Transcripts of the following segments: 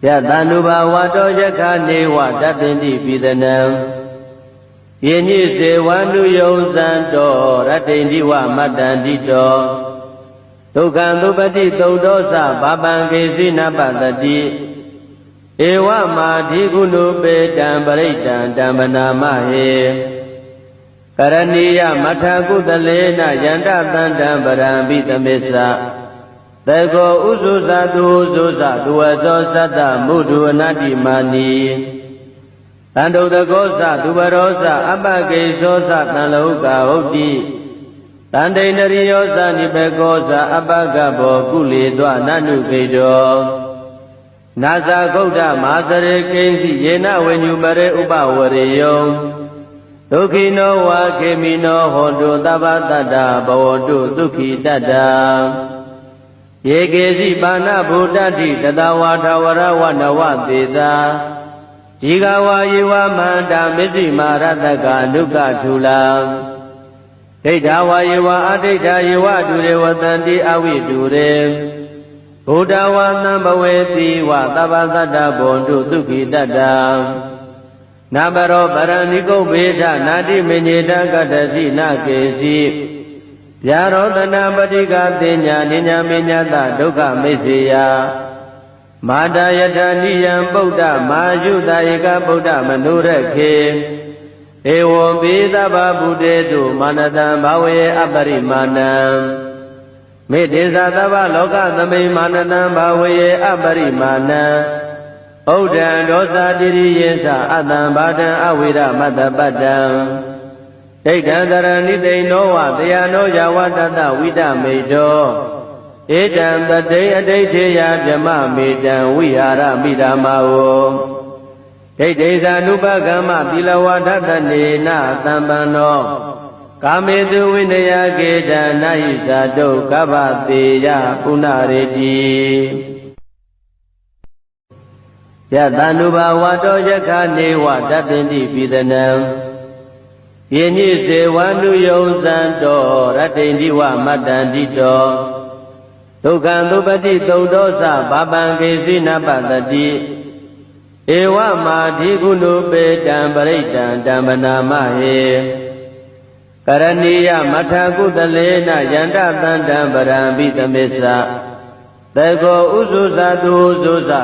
Yatanuba wato yakane watabindi pidanam Yeni se wanu yozanto ratindi wa matandito Tukandupati taudosa babangesi napatati Ewa madhigunu pedam paridam dambanamahe Karaniya mathakudalena yanda tandam parambitamesa Tego uzuza duwazo sata mudu anati mani Tando dagosa duwarosa abage sosa tanlauka hoti Tande nariyosa nipegosa abagabo kuli dwa nanu kedo Nasa gauda masare kensi yena wenyumare upawareyo Tukino wa kemino hondo tabatata bawotu tukhi tata Yegesi bana buddhati tadawata warawana deda Jigawa yiwa manda misi marataka nuka thula Dedawa yiwa adeda yiwa dure watanti awi dure Buddhawa nambaweti wa tabasata bondu tukhi tata Nabaro paraniko beda nati menyeda kadasi nakesi Yarodana Badika Tenya Ninya Minyata Dukha Mesaya Madayata Niyam Buddha Majuta Eka Buddha Manurake Ewo Bidaba Buddhetu Manadam Bawe Abarimanam Medesa Tava Loka Tame Manadam Bawe Abarimanam Odan Dosa Diri Yesa Adam Badan Awira Matapadam Ekandara nite nowa tayano yawatata vita medo Edam tate adeteya jama medam vihara midamao Dedesa nupagama pilawatata nena tambano Kamedu vinaya geda nahisato kabateya punareti Yatanuba wato yakane watabindi pidanam Yeni se wanu yozanto ratindi wa matandito Tukandupati taudosa babangesi napatati Ewa madhigunu pedam paridam dambanamahe Karaniya mathakudalena yanda tandam parambitamesa Tego uzuza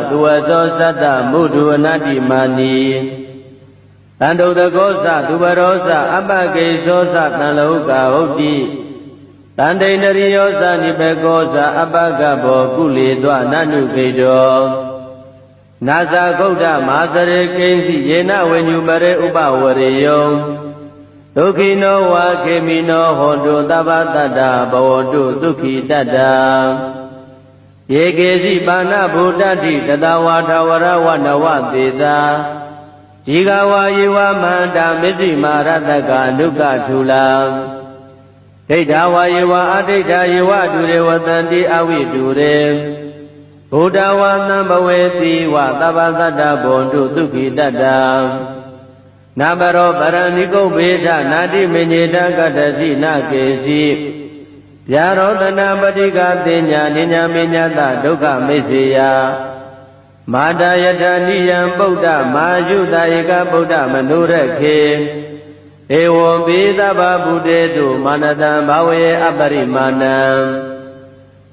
duwazo sata mudu anati mani Tando dagosa duwarosa abage sosa tanlauka hoti Tande nariyosa nipegosa abagabo kuli dwa nanu kedo Nasa gauda masare kensi yena wenyumare upawareyo Tukino wa kemino hondo tabatata bawotu tukhi tata Yegesi bana buddhati tadawata warawana deda Jigawa yiwa manda misi marataka nuka thula Dedawa yiwa adeda yiwa dure watanti awi dure Buddhawa nambaweti wa tabasata bondu tukhi tata Nabaro paraniko beda nati menyeda kadasi nakesi Yarodana Badika Tenya Ninya Minyata Dukha Mesaya Madayata Niyam Buddha Majuta Eka Buddha Manurake Ewo Bidaba Buddhetu Manadam Bawe Abarimanam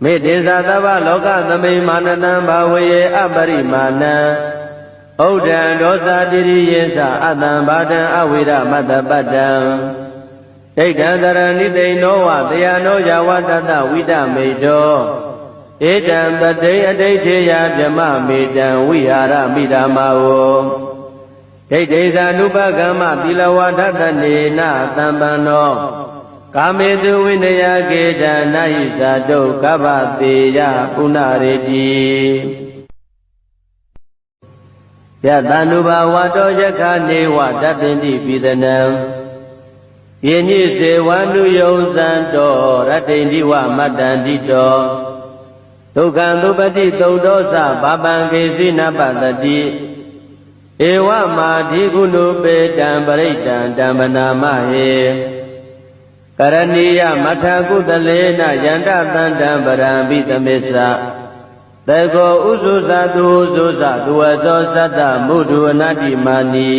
Medesa Tava Loka Tame Manadam Bawe Abarimanam Odan Dosa Diri Yesa Adam Badan Awira Matapadam Ekandara Nite Nowa Tayano Yawatata Vita Medo Edam Tate Adeteya Jama Medam Vihara Midamao Dedesa Nupagama Pilawatata Nena Tambano Kamedu Vinaya Geda Nahisato Kabateya Punareti Yatanuba Wato Yakane Watabindi Pidanam Yeni se wanu yozanto ratindi wa matandito Tukandupati taudosa babangesi napatati Ewa madhigunu pedam paridam dambanamahe Karaniya mathakudalena yanda tandam parambitamesa တေကောဥဇုဇတုဥဇုဇသူဝသောသတ္တမုဒုအနတ္တိမာနီ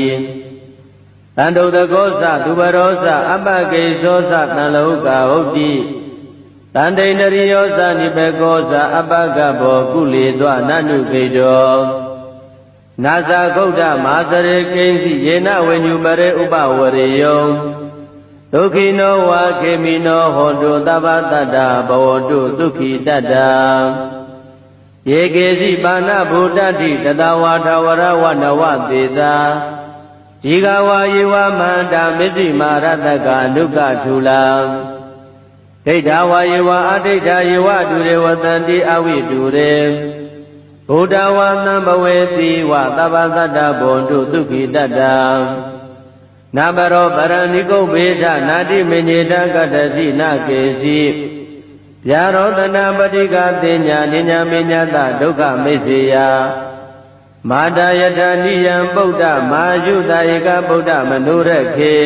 တန္တုတကောသသူဘရောသအပ္ပကိသောသတံလောကဟုတ်တိတန္တိန္ဒရိယောသနိဘေကောသအပ္ပကဘောကုလေသောနနုခေတောနာဇာဂௌဒမဟာစရေကိဉ္စီယေနဝိညုပရေဥပဝရေယောဒုက္ခိနောဝါခေမိနောဟောတုသဗ္ဗတတ္တဘဝတုဒုက္ခိတတ္တယေကေစီပါဏဗုဒ္ဓတိတတဝါထဝရဝနဝသေသာဒီဃဝါယေဝမန္တာမစ္စည်းမာရတကအနုကထူလာဒိဋ္ဌဝါယေဝအဒိဋ္ဌယေဝတုရေဝတန္တိအဝိတုရေဘုဒ္ဓဝါသံဘဝေတိဝသဗ္ဗသတ္တဘောတုဒုက္ခိတတ္တနာမရောပရဏိကုဗ္ဗေဒနာတိမညေတကတ္တစီနာကေစီဗျာရောတနာပတိကတင်ညာနိညာမေညတဒုက္ခမိစ္ဆေယမာတာယထာနိယံပုဒ္ဓမာယုတဧကဗုဒ္ဓမနုရခေ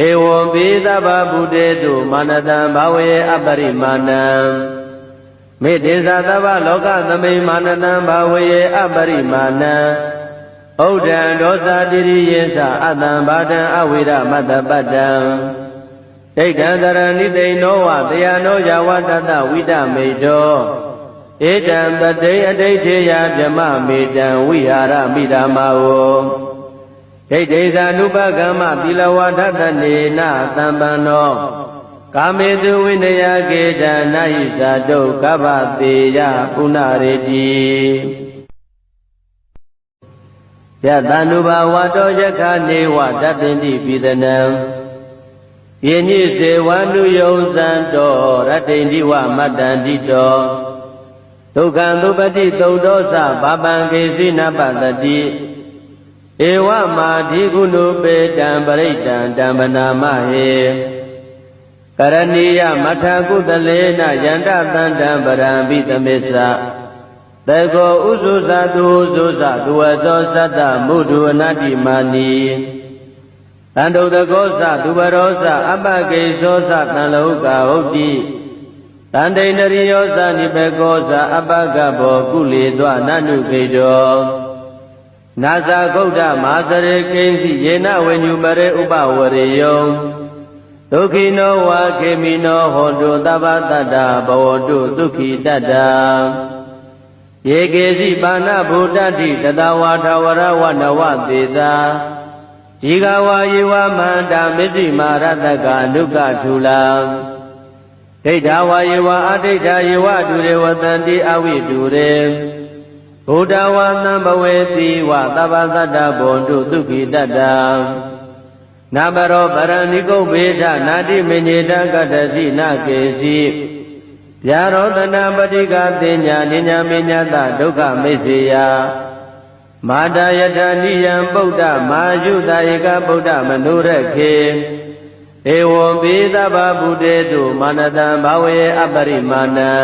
ဧဝံပိသဗ္ဗဗုတေတုမာနတံဘာဝေအပရိမာဏံမေတ္တေသသဗ္ဗလောကသမိမာနတံဘာဝေအပရိမာဏံဩဒံဒောသတိရိယေသအတံဘာဒံအဝိရမတ္တပတ္တံဒိဋ္ဌံတရဏိသိဏောဝတယနောယဝတတဝိတမေတောဧတံပတိအဋိဋ္ဌေယဗြမမေတံဝိဟာရမိဓမ္မာဝဒိဋ္ဌိသာနုပကမ္မသီလဝါဒတနေနသံပန္နောကာမေတုဝိနယကေတံနာဟိဇာတုကဗ္ဗတေယပုဏ္ဏရေတိယတန္နုဘာဝတောယခနေဝတတ္တိပိသနံယေညိစေဝနုယုံဇံတောရတ္တိန္ဒီဝမတ္တန္တိတောဒုက္ခံသုပတိသုတ်တောသဘာပံကေစီနပတတိဧဝမာဓိကုဏုပေတံပရိတံတံမနာမဟေကရဏီယမထာကုတလေနယန္တတန္တံပရံပိသမေသတေကောဥဇုဇတုဥဇုဇသူဝသောသတ္တမုဒုအနတ္တိမာနီတန္တုတကောသသူဘရောသအပ္ပကိသောသတံလောကဟုတ်တိတန္တိန္ဒရိယောသနိဘေကောသအပ္ပကဘောကုလေသောနနုခေတောနာဇာဂௌဒမဟာစရေကိဉ္စီယေနဝိညုပရေဥပဝရေယောဒုက္ခိနောဝါခေမိနောဟောတုသဗ္ဗတတ္တဘဝတုဒုက္ခိတတ္တယေကေစီပါဏဗုဒ္ဓတိတတဝါထဝရဝနဝသေသာဒီဃဝါယေဝမန္တာမစ္စည်းမာရတကအနုကထူလာဒိဋ္ဌဝါယေဝအဒိဋ္ဌယေဝတုရေဝတန္တိအဝိတုရေဘုဒ္ဓဝါသံဘဝေတိဝသဗ္ဗသတ္တဘောတုဒုက္ခိတတ္တနာမရောပရဏိကုဗ္ဗေဒနာတိမညေတကတ္တစီနာကေစီဗျာရောတနာပတိကတင်ညာနိညာမေညတဒုက္ခမိစ္ဆေယမာတာယထာနိယံပုဒ္ဓမာယုတဧကဗုဒ္ဓမနုရခေဧဝံပိသဗ္ဗဗုတေတုမာနတံဘာဝေအပရိမာဏံ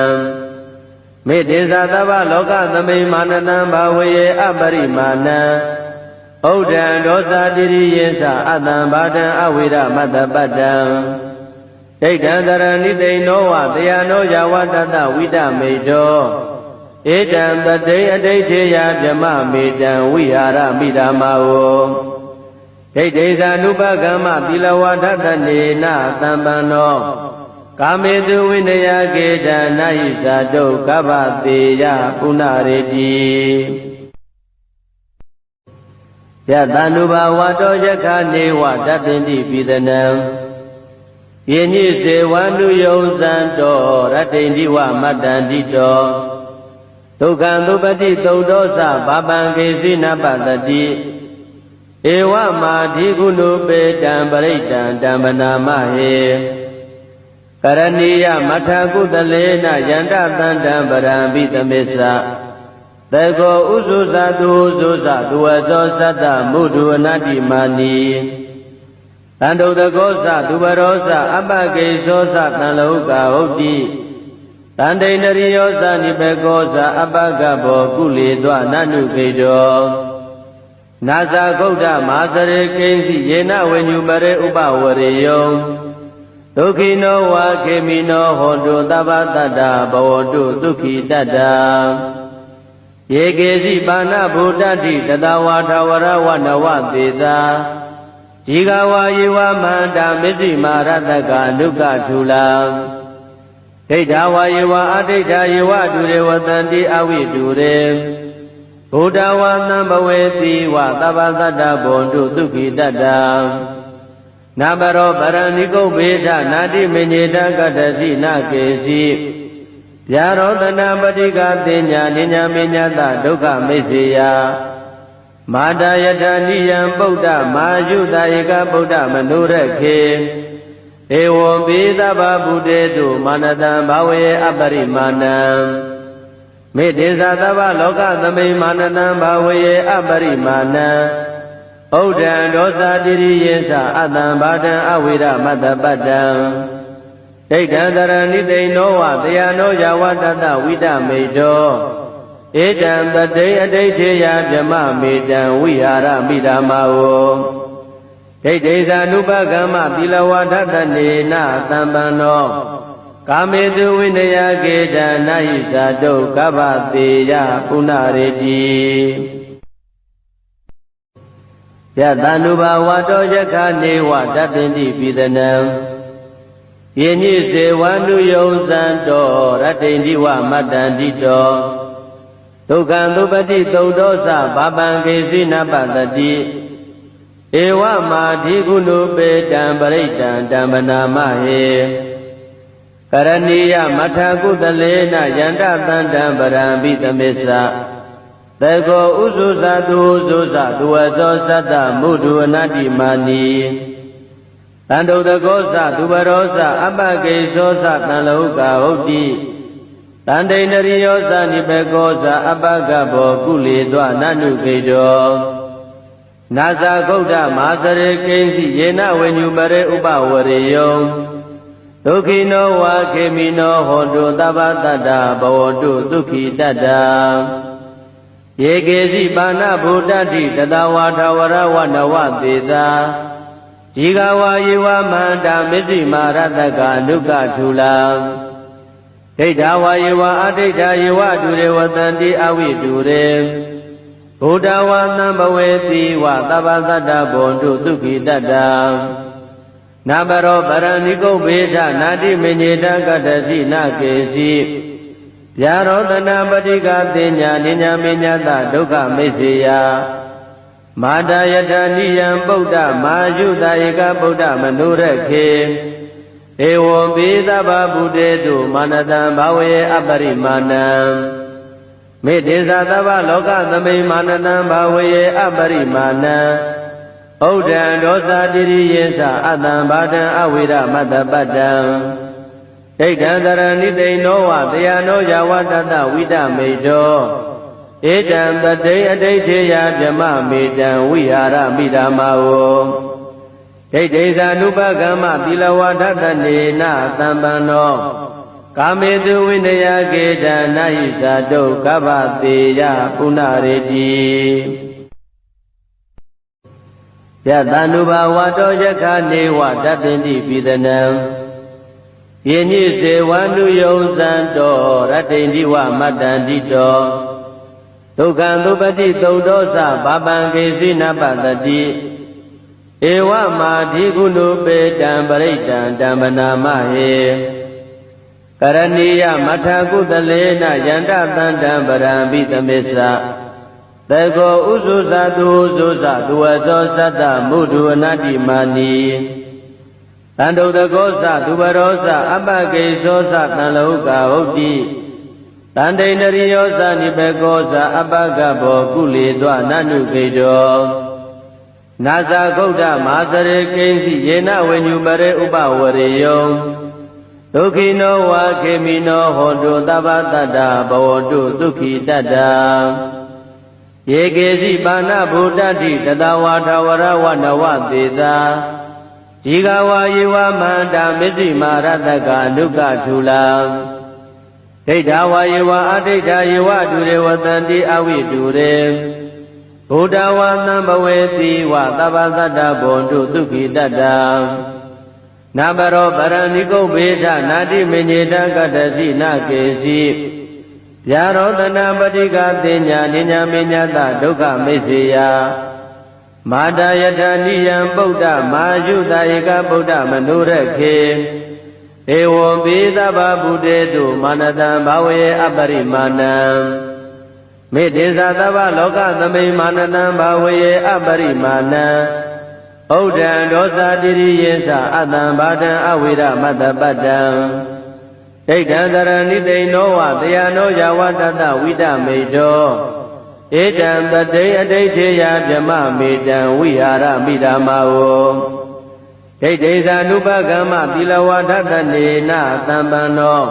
မေတ္တေသသဗ္ဗလောကသမိမာနတံဘာဝေအပရိမာဏံဩဒံဒောသတိရိယေသအတံဘာဒံအဝိရမတ္တပတ္တံဒိဋ္ဌံတရဏိသိဏောဝတယနောယဝတတဝိတမေတောဧတံပတိအဋိဋ္ဌေယဗြမမေတံဝိဟာရမိဓမ္မာဝဒိဋ္ဌိသာနုပကမ္မသီလဝါဒတနေနသံပန္နောကာမေတုဝိနယကေတံနာဟိဇာတုကဗ္ဗတေယပုဏ္ဏရေတိယတန္နုဘာဝတောယခနေဝတတ္တိပိသနံယေညိစေဝနုယုံဇံတောရတ္တိန္ဒီဝမတ္တန္တိတောဒုက္ခံသုပတိသုတ်တောသဘာပံကေစီနပတတိဧဝမာဓိကုဏုပေတံပရိတံတံမနာမဟေကရဏီယမထာကုတလေနယန္တတန္တံပရံပိသမေသတေကောဥဇုဇတုဥဇုဇသူဝသောသတ္တမုဒုအနတ္တိမာနီတန္တုတကောသသူဘရောသအပ္ပကိသောသတံလောကဟုတ်တိတန္တိန္ဒရိယောသနိဘေကောသအပ္ပကဘောကုလေသောနနုခေတောနာဇာဂௌဒမဟာစရေကိဉ္စီယေနဝိညုပရေဥပဝရေယောဒ ဒုက္ခိနောဝါခေမိနောဟောတုသဗ္ဗတတ္တဘဝတုဒုက္ခိတတ္တယေကေစီပါဏဗုဒ္ဓတိတတဝါထဝရဝနဝသေသာဒီဃဝါယေဝမန္တာမစ္စည်းမာရတကအနုကထုလာဒိဋ္ဌဝါယေဝအဒိဋ္ဌယေဝဒုရေဝတန္တိအဝိတုရေဘုဒ္ဓဝါသံဘဝေတိဝသဗ္ဗတတ္တဘွန်တုဒုက္ခိတတ္တနာဘရောပရဏိကုဗေဒနာတိမညေတကတ္တစီနာကေစီဗျာရောတနာပတိကတိညာနိညာမညတဒုက္ခမိစ္ဆေယမာတာယတနိယံပုဒ္ဓမာယုတဧကဗုဒ္ဓမနုရခေဧဝံပိသဗ္ဗဗုတေတုမာနတံဘာဝေအပရိမာဏံမေတ္တေသသဗ္ဗလောကသမိမာနတံဘာဝေအပရိမာဏံဩဒံဒောသတိရိယေသအတံဘာဒံအဝိရမတ္တပတ္တံဒိဋ္ဌံတရဏိတိနောဝတယနောယဝတတဝိတမေတောဧတံတတိအဋိဋ္ဌေယဗြမမေတံဝိဟာရမိဓမ္မာဝဒိဋ္ဌိသာနုပကမ္မသီလဝါဒတနေနသံပန္နောကာမေတုဝိနယကေတံနာဟိသတုကဗ္ဗတေယပုဏ္ဏရေတိယတန္တုဘာဝတောယခနေဝတပ္ပိတိပိသနံယေညိစေဝန္တုယုံဇံတောရတ္တိန္တိဝမတ္တန္တိတောဒုက္ခံသုပတိသုဒ္ဓောသဘာပံကေစီနပတတိဧဝမာဓိကုဏုပေတံပရိတံဓမ္မနာမဟေကရဏီယမထကုတလေနယန္တတန္တံပရံပိသမစ္ဆသေကောဥဇုဇတုဥဇုဇတုဝသောသတ္တမုဒုအနတ္တိမာနီတန္တုတကောသသူဘရောသအပကေသောသတံလောကဟုတ်တိတန္တိန္ဒရိယောသနိဘေကောသအပကဘောကုလေသောနနုကေတောနာဇာဂௌဒမဟာစရေကိဉ္စီယေနဝိညုပရေဥပဝရေယောဒုက္ခိနောဝါခေမိနောဟောတုသဗ္ဗတတ္တဘဝတုဒုက္ခိတတ္တယေကေစီပါဏဗုဒ္ဓတိတတဝါထဝရဝနဝသေသာဒီဃဝါယေဝမန္တာမစ္စည်းမာရတကအနုကထုလာဒိဋ္ဌဝါယေဝအဒိဋ္ဌယေဝဒုရေဝတန္တိအဝိတုရေဘုဒ္ဓဝါသံဘဝေတိဝသဗ္ဗတတ္တဘွန်တုဒုက္ခိတတ္တနာဘရောပရဏိကုဗေဒနာတိမညေတကတ္တစီနာကေစီဗျာရောတနာပတိကတိညာနိညာမညတဒုက္ခမိစ္ဆေယမာတာယတနိယံပုဒ္ဓမာယုတဧကဗုဒ္ဓမနုရခေဧဝံပိသဗ္ဗဗုတေတုမာနတံဘာဝေအပရိမာဏံမေတ္တေသသဗ္ဗလောကသမိမာနတံဘာဝေအပရိမာဏံဩဒံဒောသတိရိယေသအတံဘာဒံအဝိရမတ္တပတ္တံဒိဋ္ဌံတရဏိတိနောဝတယနောယဝတတဝိတမေတောဧတံတတိအဋိဋ္ဌေယဗြမမေတံဝိဟာရမိဓမ္မာဝဒိဋ္ဌိသာနုပကမ္မသီလဝါဒတနေနသံပန္နောကာမေတုဝိနယကေတံနာဟိသတုကဗ္ဗတေယပုဏ္ဏရေတိယတန္တုဘာဝတောယခနေဝတပ္ပိတိပိသနံယေညိစေဝန္တုယုံဇံတောရတ္တိန္တိဝမတ္တန္တိတောဒုက္ခံသုပတိသုဒ္ဓောသဘာပံကေစီနပတတိဧဝမာဓိကုဏုပေတံပရိတံဓမ္မနာမဟေကရဏီယမထကုတလေနယန္တတန္တံပရံပိသမစ္ဆသေကောဥဇုဇတုဥဇုဇတုဝသောသတ္တမုဒုအနတ္တိမာနီတန္တုတကောသသူဘရောသအပကေသောသတံလောကဟုတ်တိတန္တိန္ဒရိယောသနိဘေကောသအပကဘောကုလေသောနနုကေတောနာဇာဂௌဒမဟာစရေကိဉ္စီယေနဝိညုပရေဥပဝရေယောဒုက္ခိနောဝါခေမိနောဟောတုသဗ္ဗတတ္တဘဝတုဒုက္ခိတတ္တယေကေစီပါဏဗုဒ္ဓတိတတဝါထဝရဝနဝသေသာဒီဃဝါယေဝမန္တာမစ္စည်းမာရတကအနုကထုလာဒိဋ္ဌဝါယေဝအဒိဋ္ဌယေဝဒုရေဝတန္တိအဝိတုရေဘုဒ္ဓဝါသံဘဝေတိဝသဗ္ဗတတ္တဘွန်တုဒုက္ခိတတ္တ နာဘရောပရဏိကုဘေဒနာတိမညေတကတ္တစီနာကေစီဗျာရောတနာပတိကတင်ညာနိညာမညတဒုက္ခမိစေယမာတာယထာနိယံပုဒ္ဓမာယုတာဧကဗုဒ္ဓမနုရခေဧဝံပိသဗ္ဗဗုတေတုမာနတံဘာဝေအပရိမာဏံမေတ္တေသသဗ္ဗလောကသမိမာနတံဘာဝေအပရိမာဏံဩဒံဒောသတိရိယေသအတံဘာဒံအဝိရမတ္တပတ္တံဒိဋ္ဌံတရဏိတိနောဝတယနောယဝတတဝိတမေတောဧတံပတိအဋိဋ္ဌေယဗြမမေတံဝိဟာရမိဓမ္မာဝဒိဋ္ဌိသ ानु ပကမ္မသီလဝါဒတနေနသံပန္နော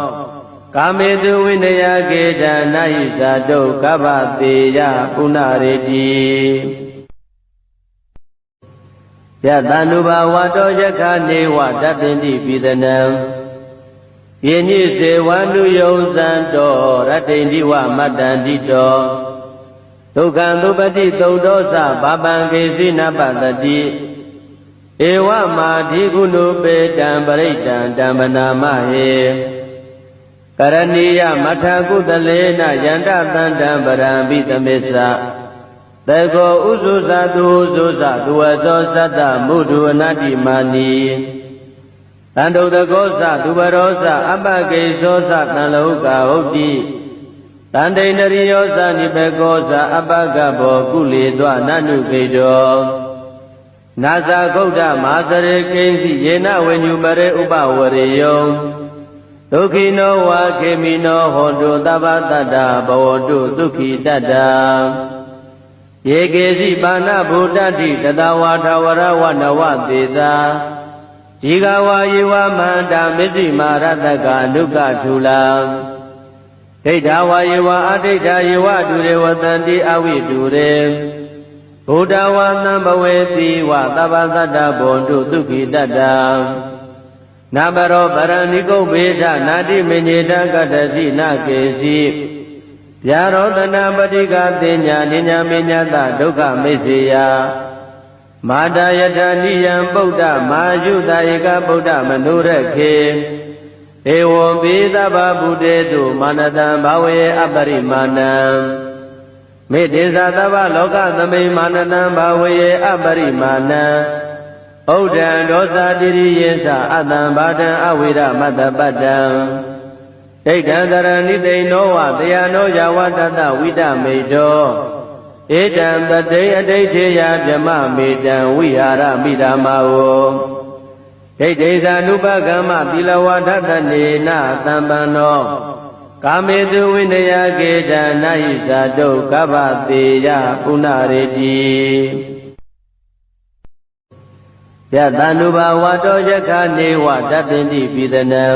ကာမေတုဝိနယကေတနာဟိဇာတုကဗ္ဗတေယပုဏ္ဏရေတိယတ ानु ဘာဝတောယက္ခနေဝတပ္ပိတိပိသနံယေညိစေဝ ानु ယုံဇံတောရတ္တိတိဝမတ္တန္တိတောဒုက္ခံသုပတိသုဒ္ဓောသဘာပံကေစီနပတတိဧဝမာဓိကုဏုပေတံပရိတံဓမ္မနာမဟေကရဏီယမထာကုတလေနယန္တသန္တံပရံပိသမေသသေကောဥဇုဇသူဥဇုဇသူဝသောသတ္တမုဒုအနတ္တိမာနီတန္တုတကောသသူဘရောသအပကေသောသတံလောကဟုတ်တိတန္တိန္ဒရိယောသနိဘေကောသအပကဘောကုလေသောနနုကေတောနာဇာဂௌဒမာသရေကိဉ္စီယေနဝိညုပရေဥပဝရေယောဒုက္ခိနောဝါခေမိနောဟောတုသဗ္ဗတတ္တဘဝတုဒုက္ခိတတ္တယေကေစီပါဏဗုဒ္ဓတိတတဝါထဝရဝနဝသေသာဒီဃဝါယေဝမန္တာမစ္စည်းမာရတကအနုကထုလာဒိဋ္ဌဝါယေဝအဒိဋ္ဌယေဝတုရေဝတံတိအဝိတုရေဘုဒ္ဓဝါသံဘဝေတိဝသဗ္ဗသတ္တဘုံတုဒုက္ခိတတ္တနာဘရောပရဏိကုဘေဒနာတိမညေတကတ္တစီနာကေစီဗျာရောတနာပတိကတင်ညာနိညာမညတဒုက္ခမိစေယမာတာယထာနိယံပုဒ္ဓမာယုတာဧကဗုဒ္ဓမနုရခေဧဝံပိသဗ္ဗဗုတေတုမာနတံဘာဝေအပရိမာဏံမေတ္တေသသဗ္ဗလောကသမိမာနတံဘာဝေအပရိမာဏံဩဒံဒောသတိရိယေသအတံဘာဒံအဝိရမတ္တပတ္တံဒိဋ္ဌံတရဏိတိနောဝတယနောယဝတတဝိတမေတောဧတံပတိအဋိဋ္ဌေယဗြမမေတံဝိဟာရမိဓမ္မာဝဒိဋ္ဌိသ ानु ပကမ္မသီလဝါဒတနေနသံပန္နောကာမေတုဝိနယကေတနာဟိဇာတုကဗ္ဗတေယပုဏ္ဏရေတိယတ ानु ဘာဝတောယက္ခနေဝတပ္ပိတိပိသနံ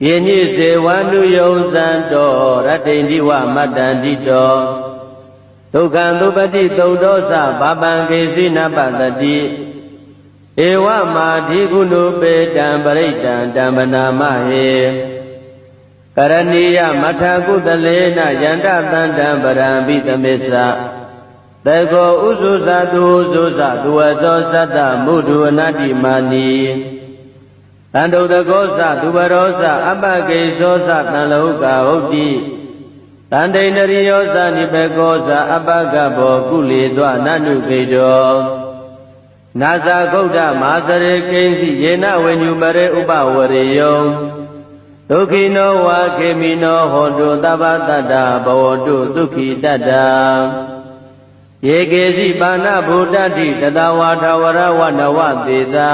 ယေညိစေဝ ानु ယုံဇံတောရတ္တိတိဝမတ္တန္တိတောဒုက္ခံသုပတိသုဒ္ဓောသဘာပံကေစီနပတတိဧဝမာဓိကုဏုပေတံပရိတံဓမ္မနာမဟေကရဏီယမထာကုတလေနယန္တသန္တံပရံပိသမေသသေကောဥဇုဇသူဥဇုဇသူဝသောသတ္တမုဒုအနတ္တိမာနီတန္တုတကောသသူဘရောသအပကေသောသတံလောကဟုတ်တိတန္တိန္ဒရိယောသနိဘေကောသအပကဘောကုလေသောနနုကေတောနာဇာဂௌဒမာသရေကိဉ္စီယေနဝိညုပရေဥပဝရေယောဒုက္ခိနောဝါခေမိနောဟောတုသဗ္ဗတတ္တဘဝတုဒုက္ခိတတ္တယေကေစီပါဏဗုဒ္ဓတိတတဝါထဝရဝနဝသေသာ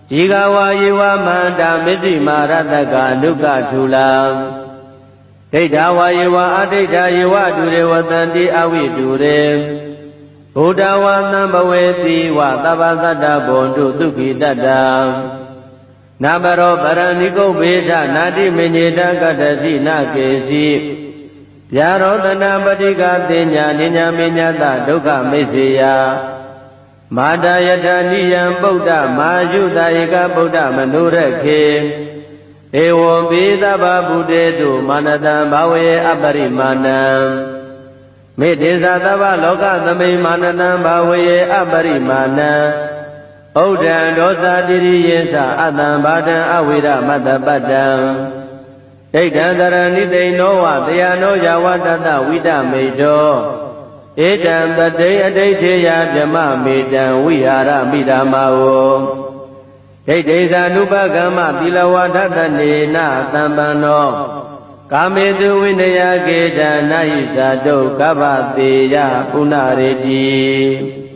ဒီဃဝါယေဝမန္တာမစ္စည်းမာရတကအနုကထုလာဒိဋ္ဌဝါယေဝအဒိဋ္ဌယေဝတုရေဝတံတိအဝိတုရေဘုဒ္ဓဝါသံဘဝေတိဝသဗ္ဗသတ္တဘုံတုဒုက္ခိတတ္တနာဘရောပရဏိကုဘေဒနာတိမညေတကတ္တစီနာကေစီဗျာရောတနာပတိကတင်ညာနိညာမညတဒုက္ခမိစေယမာတာယထာနိယံပုဒ္ဓမာယုတာဧကဗုဒ္ဓမနုရခေဧဝံပိသဗ္ဗဗုတေတုမာနတံဘာဝေအပရိမာဏံမေတ္တေသသဗ္ဗလောကသမိမာနတံဘာဝေအပရိမာဏံဩ ဩဒံဒောသတိရိယေသအတံဘာဒံအဝိရမတ္တပတ္တံဒိဋ္ဌံတရဏိတိနောဝတယနောယဝတတဝိတမေတောဧတံတတိအဋိဋ္ဌေယဗြမမေတံဝိဟာရမိဓမ္မာဝဒိဋ္ဌိသာနုပကမ္မသီလဝဒတနေနသံပန္နောကာမေတုဝိနယကေတနာဟိသာတုကဗ္ဗတေယပုဏ္ဏရေတိ